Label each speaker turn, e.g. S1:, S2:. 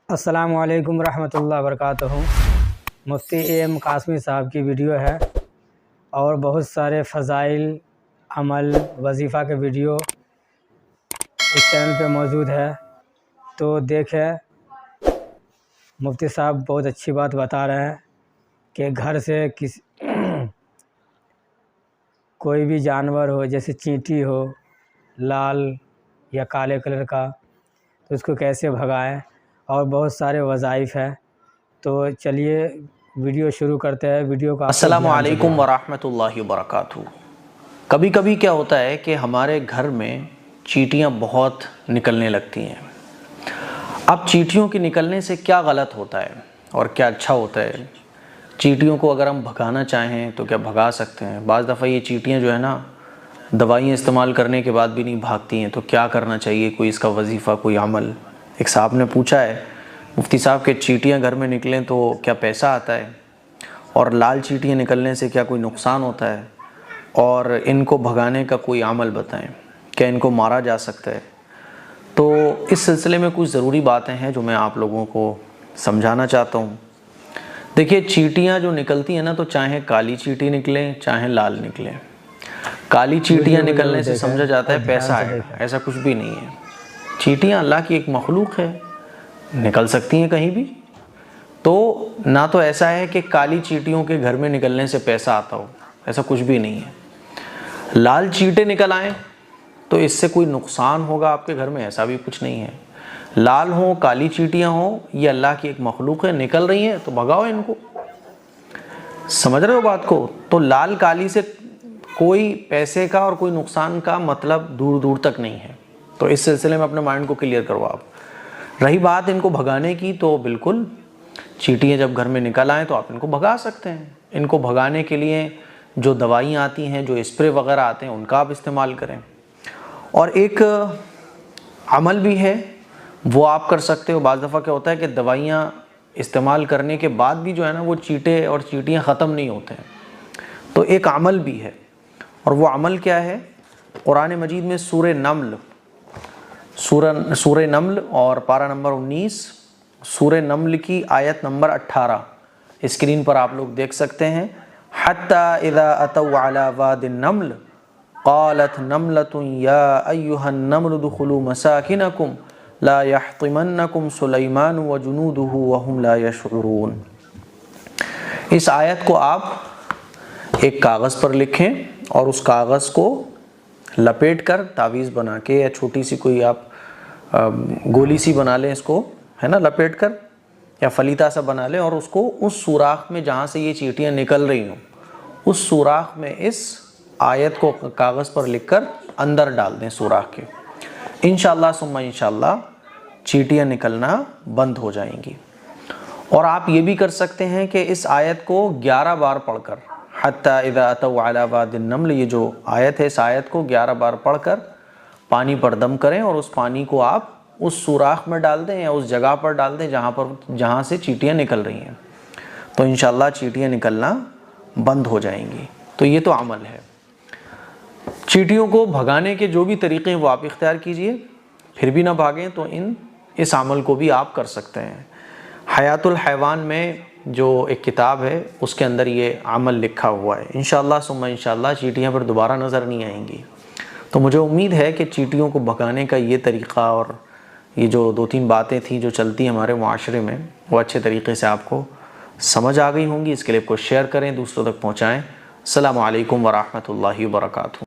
S1: अस्सलामु अलैकुम रहमतुल्लाहि व बरकातहू। मुफ्ती एम कासमी साहब की वीडियो है और बहुत सारे फ़ज़ाइल, अमल, वजीफ़ा के वीडियो इस चैनल पे मौजूद है। तो देखें, मुफ्ती साहब बहुत अच्छी बात बता रहे हैं कि घर से कोई भी जानवर हो, जैसे चींटी हो लाल या काले कलर का, तो उसको कैसे भगाएं, और बहुत सारे वज़ाइफ़ हैं। तो चलिए वीडियो शुरू करते हैं। वीडियो का
S2: अस्सलामु अलैकुम वरहमतुल्लाहि वबरकातुहू। कभी कभी क्या होता है कि हमारे घर में चींटियाँ बहुत निकलने लगती हैं। अब चींटियों के निकलने से क्या गलत होता है और क्या अच्छा होता है? चींटियों को अगर हम भगाना चाहें तो क्या भगा सकते हैं? बाज़ दफ़ा ये चींटियाँ जो है ना, दवाइयाँ इस्तेमाल करने के बाद भी नहीं भागती हैं, तो क्या करना चाहिए? कोई इसका वजीफ़ा, कोई अमल? एक साहब ने पूछा है, मुफ्ती साहब के चींटियाँ घर में निकलें तो क्या पैसा आता है, और लाल चींटियाँ निकलने से क्या कोई नुकसान होता है, और इनको भगाने का कोई अमल बताएं, क्या इनको मारा जा सकता है? तो इस सिलसिले में कुछ ज़रूरी बातें हैं जो मैं आप लोगों को समझाना चाहता हूँ। देखिए, चींटियाँ जो निकलती हैं ना, तो चाहे काली चींटी निकलें चाहे लाल निकलें, काली चींटियाँ निकलने से समझा जाता है पैसा आएगा। ऐसा कुछ भी नहीं है। चींटियाँ अल्लाह की एक मखलूक है, निकल सकती हैं कहीं भी। तो ना तो ऐसा है कि काली चींटियों के घर में निकलने से पैसा आता हो, ऐसा कुछ भी नहीं है। लाल चींटे निकल आए तो इससे कोई नुकसान होगा आपके घर में, ऐसा भी कुछ नहीं है। लाल हो, काली चींटियां हो, ये अल्लाह की एक मखलूक है, निकल रही हैं तो भगाओ इनको। समझ रहे हो बात को? तो लाल काली से कोई पैसे का और कोई नुकसान का मतलब दूर दूर तक नहीं है। तो इस सिलसिले में अपने माइंड को क्लियर करो आप। रही बात इनको भगाने की, तो बिल्कुल चींटियाँ जब घर में निकल आएँ तो आप इनको भगा सकते हैं। इनको भगाने के लिए जो दवाइयाँ आती हैं, जो स्प्रे वगैरह आते हैं, उनका आप इस्तेमाल करें। और एक अमल भी है, वो आप कर सकते हो। बाज़ दफ़ा क्या होता है कि दवाइयाँ इस्तेमाल करने के बाद भी जो है ना, वो चींटे और चींटियाँ ख़त्म नहीं होते हैं। तो एक अमल भी है, और वो अमल क्या है? कुरान मजीद में सूरह नम्ल और पारा नंबर 19, सूरह नम्ल की आयत नंबर 18 स्क्रीन पर आप लोग देख सकते हैं। हत्ता इज़ा अतौ अला वादिन नम्ल क़ालत नम्लतुन या अय्युहन नम्ल दुखुलू मसाकिनकुम ला यहतिमन्नकुम सुलैमान व जुनूदुहु व हुम ला यशउरून। इस आयत को आप एक कागज़ पर लिखें और उस कागज़ को लपेट कर तावीज़ बना के, या छोटी सी कोई आप गोली सी बना लें इसको, है ना, लपेट कर, या फलीता सा बना लें, और उसको उस सुराख में जहाँ से ये चींटियाँ निकल रही हों, उस सुराख में इस आयत को कागज़ पर लिखकर अंदर डाल दें सुराख के। इंशाअल्लाह सुम्मा इंशाअल्लाह चींटियाँ निकलना बंद हो जाएंगी। और आप ये भी कर सकते हैं कि इस आयत को 11 बार पढ़कर, हत्ता इज़ा अतौ अला वादिन नम्ल, ये जो आयत है, इस आयत को 11 बार पढ़कर पानी पर दम करें, और उस पानी को आप उस सुराख में डाल दें या उस जगह पर डाल दें जहाँ से चींटियाँ निकल रही हैं। तो इंशाअल्लाह चींटियाँ निकलना बंद हो जाएंगी। तो ये तो अमल है। चींटियों को भगाने के जो भी तरीक़े हैं वो आप इख्तियार कीजिए। फिर भी ना भागें तो इस अमल को भी आप कर सकते हैं। हयातुल हैवान में जो एक किताब है, उसके अंदर ये अमल लिखा हुआ है। इंशाअल्लाह सुम्मा इंशाअल्लाह चींटियाँ पर दोबारा नज़र नहीं आएंगी। तो मुझे उम्मीद है कि चींटियों को भगाने का ये तरीक़ा और ये जो 2-3 बातें थी जो चलती हमारे मुआशरे में, वो अच्छे तरीक़े से आपको समझ आ गई होंगी। इसके लिए आपको शेयर करें, दूसरों तक पहुँचाएँ। अस्सलामु अलैकुम वरहमतुल्लाहि वबरकातुहू।